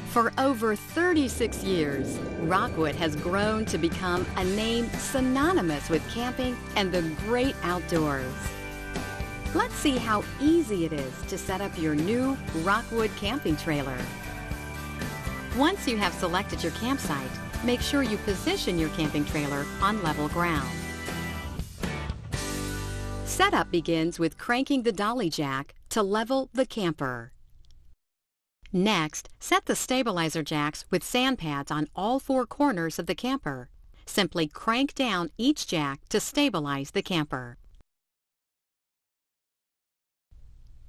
For over 36 years, Rockwood has grown to become a name synonymous with camping and the great outdoors. Let's see how easy it is to set up your new Rockwood camping trailer. Once you have selected your campsite, make sure you position your camping trailer on level ground. Setup begins with cranking the dolly jack to level the camper. Next, set the stabilizer jacks with sand pads on all four corners of the camper. Simply crank down each jack to stabilize the camper.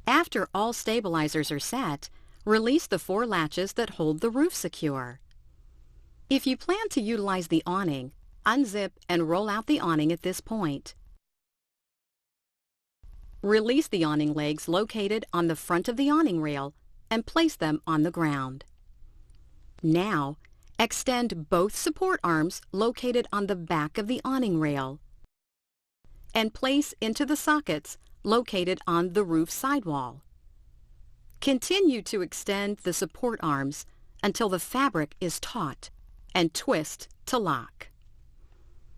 After all stabilizers are set, release the four latches that hold the roof secure. If you plan to utilize the awning, unzip and roll out the awning at this point. Release the awning legs located on the front of the awning rail and place them on the ground. Now, extend both support arms located on the back of the awning rail and place into the sockets located on the roof sidewall. Continue to extend the support arms until the fabric is taut and twist to lock.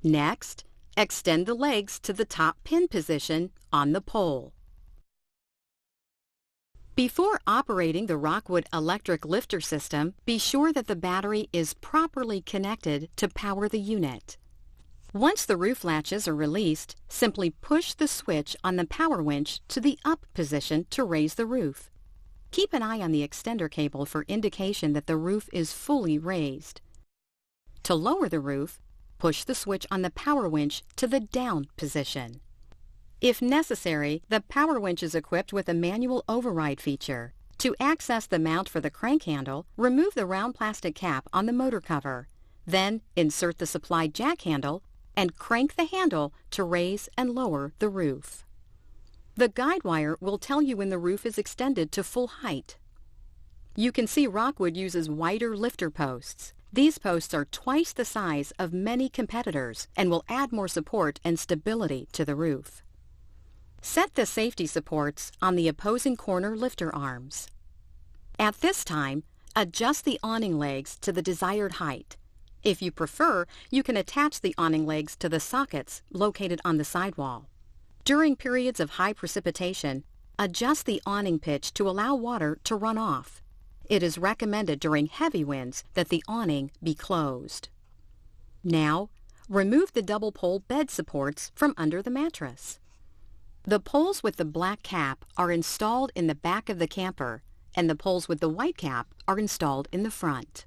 Next, extend the legs to the top pin position on the pole. Before operating the Rockwood electric lifter system, be sure that the battery is properly connected to power the unit. Once the roof latches are released, simply push the switch on the power winch to the up position to raise the roof. Keep an eye on the extender cable for indication that the roof is fully raised. To lower the roof, push the switch on the power winch to the down position. If necessary, the power winch is equipped with a manual override feature. To access the mount for the crank handle, remove the round plastic cap on the motor cover. Then insert the supplied jack handle and crank the handle to raise and lower the roof. The guide wire will tell you when the roof is extended to full height. You can see Rockwood uses wider lifter posts. These posts are twice the size of many competitors and will add more support and stability to the roof. Set the safety supports on the opposing corner lifter arms. At this time, adjust the awning legs to the desired height. If you prefer, you can attach the awning legs to the sockets located on the sidewall. During periods of high precipitation, adjust the awning pitch to allow water to run off. It is recommended during heavy winds that the awning be closed. Now, remove the double pole bed supports from under the mattress. The poles with the black cap are installed in the back of the camper, and the poles with the white cap are installed in the front.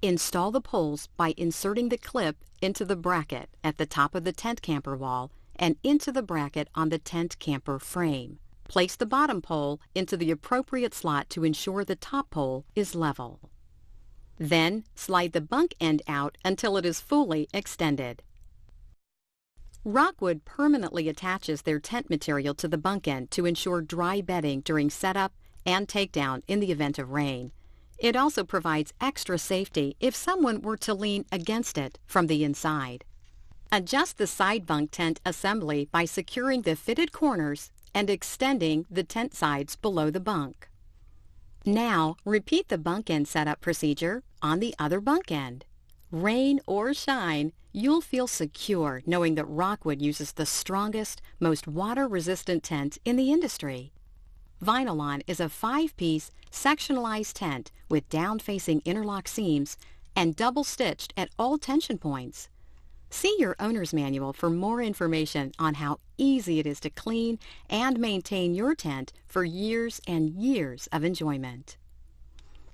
Install the poles by inserting the clip into the bracket at the top of the tent camper wall and into the bracket on the tent camper frame. Place the bottom pole into the appropriate slot to ensure the top pole is level. Then slide the bunk end out until it is fully extended. Rockwood permanently attaches their tent material to the bunk end to ensure dry bedding during setup and takedown in the event of rain. It also provides extra safety if someone were to lean against it from the inside. Adjust the side bunk tent assembly by securing the fitted corners and extending the tent sides below the bunk. Now, repeat the bunk end setup procedure on the other bunk end. Rain or shine, you'll feel secure knowing that Rockwood uses the strongest, most water-resistant tent in the industry. Vinylon is a 5-piece, sectionalized tent with down-facing interlock seams and double-stitched at all tension points. See your owner's manual for more information on how easy it is to clean and maintain your tent for years and years of enjoyment.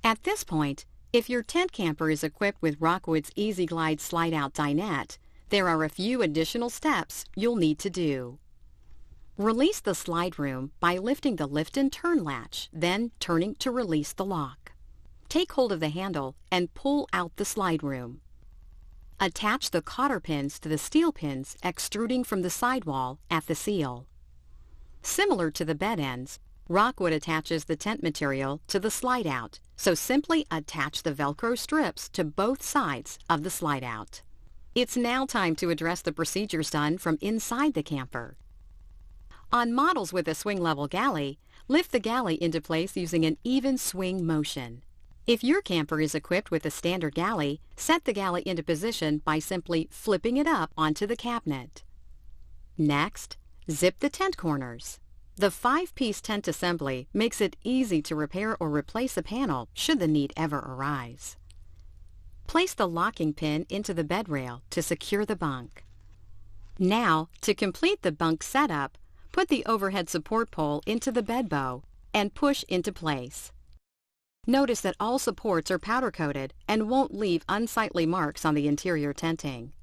At this point, if your tent camper is equipped with Rockwood's Easy Glide slide-out dinette, there are a few additional steps you'll need to do. Release the slide room by lifting the lift and turn latch, then turning to release the lock. Take hold of the handle and pull out the slide room. Attach the cotter pins to the steel pins extruding from the sidewall at the seal. Similar to the bed ends, Rockwood attaches the tent material to the slide-out, so simply attach the Velcro strips to both sides of the slide-out. It's now time to address the procedures done from inside the camper. On models with a swing-level galley, lift the galley into place using an even swing motion. If your camper is equipped with a standard galley, set the galley into position by simply flipping it up onto the cabinet. Next, zip the tent corners. The 5-piece tent assembly makes it easy to repair or replace a panel should the need ever arise. Place the locking pin into the bed rail to secure the bunk. Now, to complete the bunk setup, put the overhead support pole into the bed bow and push into place. Notice that all supports are powder-coated and won't leave unsightly marks on the interior tenting.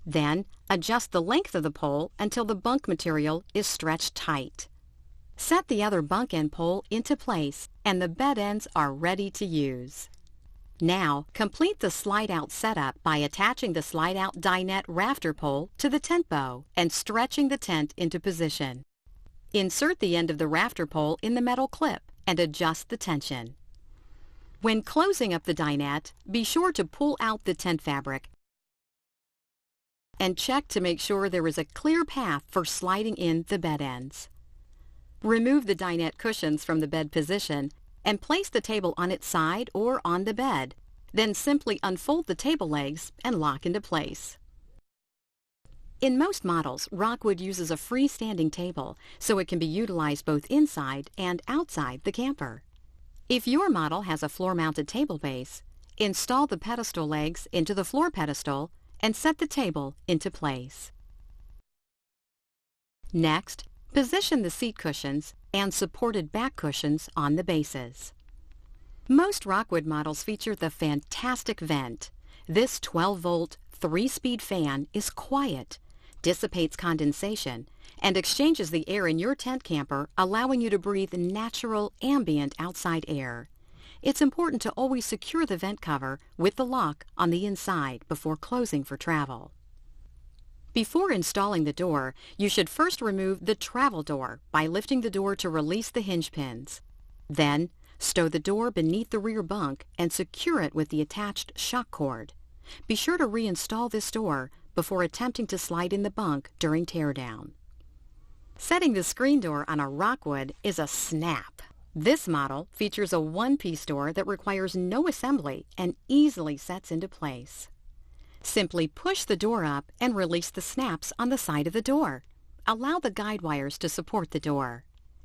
Then, adjust the length of the pole until the bunk material is stretched tight. Set the other bunk end pole into place and the bed ends are ready to use. Now, complete the slide-out setup by attaching the slide-out dinette rafter pole to the tent bow and stretching the tent into position. Insert the end of the rafter pole in the metal clip and adjust the tension. When closing up the dinette, be sure to pull out the tent fabric and check to make sure there is a clear path for sliding in the bed ends. Remove the dinette cushions from the bed position and place the table on its side or on the bed. Then simply unfold the table legs and lock into place. In most models, Rockwood uses a freestanding table, so it can be utilized both inside and outside the camper. If your model has a floor-mounted table base, install the pedestal legs into the floor pedestal and set the table into place. Next, position the seat cushions and supported back cushions on the bases. Most Rockwood models feature the fantastic vent. This 12-volt, 3-speed fan is quiet, dissipates condensation, and exchanges the air in your tent camper, allowing you to breathe natural, ambient outside air. It's important to always secure the vent cover with the lock on the inside before closing for travel. Before installing the door, you should first remove the travel door by lifting the door to release the hinge pins. Then, stow the door beneath the rear bunk and secure it with the attached shock cord. Be sure to reinstall this door before attempting to slide in the bunk during teardown. Setting the screen door on a Rockwood is a snap. This model features a 1-piece door that requires no assembly and easily sets into place. Simply push the door up and release the snaps on the side of the door. Allow the guide wires to support the door.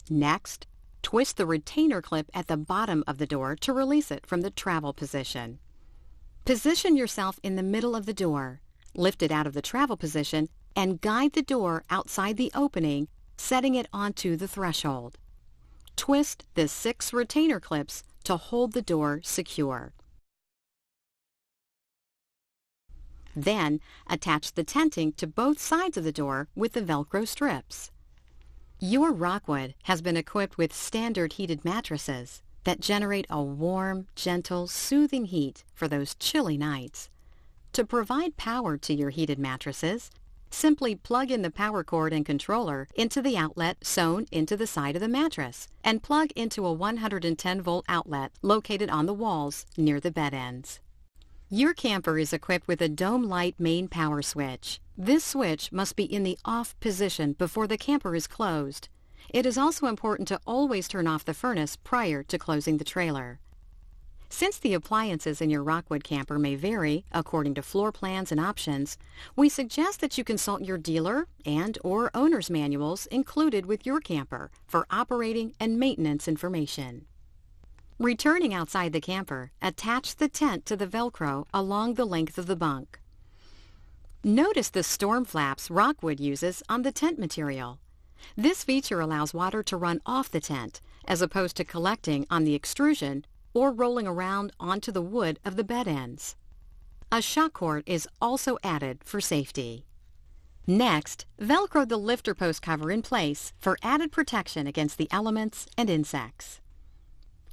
Next, twist the retainer clip at the bottom of the door to release it from the travel position. Position yourself in the middle of the door. Lift it out of the travel position and guide the door outside the opening, setting it onto the threshold. Twist the 6 retainer clips to hold the door secure. Then, attach the tenting to both sides of the door with the Velcro strips. Your Rockwood has been equipped with standard heated mattresses that generate a warm, gentle, soothing heat for those chilly nights. To provide power to your heated mattresses, simply plug in the power cord and controller into the outlet sewn into the side of the mattress and plug into a 110-volt outlet located on the walls near the bed ends. Your camper is equipped with a Dome Light main power switch. This switch must be in the off position before the camper is closed. It is also important to always turn off the furnace prior to closing the trailer. Since the appliances in your Rockwood camper may vary according to floor plans and options, we suggest that you consult your dealer and/or owner's manuals included with your camper for operating and maintenance information. Returning outside the camper, attach the tent to the Velcro along the length of the bunk. Notice the storm flaps Rockwood uses on the tent material. This feature allows water to run off the tent, as opposed to collecting on the extrusion or rolling around onto the wood of the bed ends. A shock cord is also added for safety. Next, Velcro the lifter post cover in place for added protection against the elements and insects.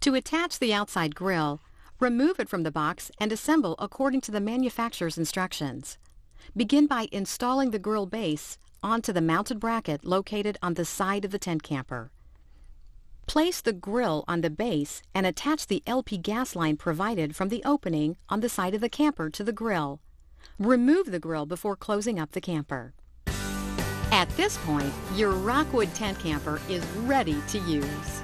To attach the outside grill, remove it from the box and assemble according to the manufacturer's instructions. Begin by installing the grill base onto the mounted bracket located on the side of the tent camper. Place the grill on the base and attach the LP gas line provided from the opening on the side of the camper to the grill. Remove the grill before closing up the camper. At this point, your Rockwood tent camper is ready to use.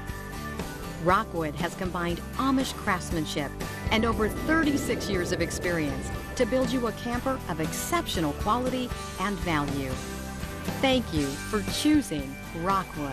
Rockwood has combined Amish craftsmanship and over 36 years of experience to build you a camper of exceptional quality and value. Thank you for choosing Rockwood.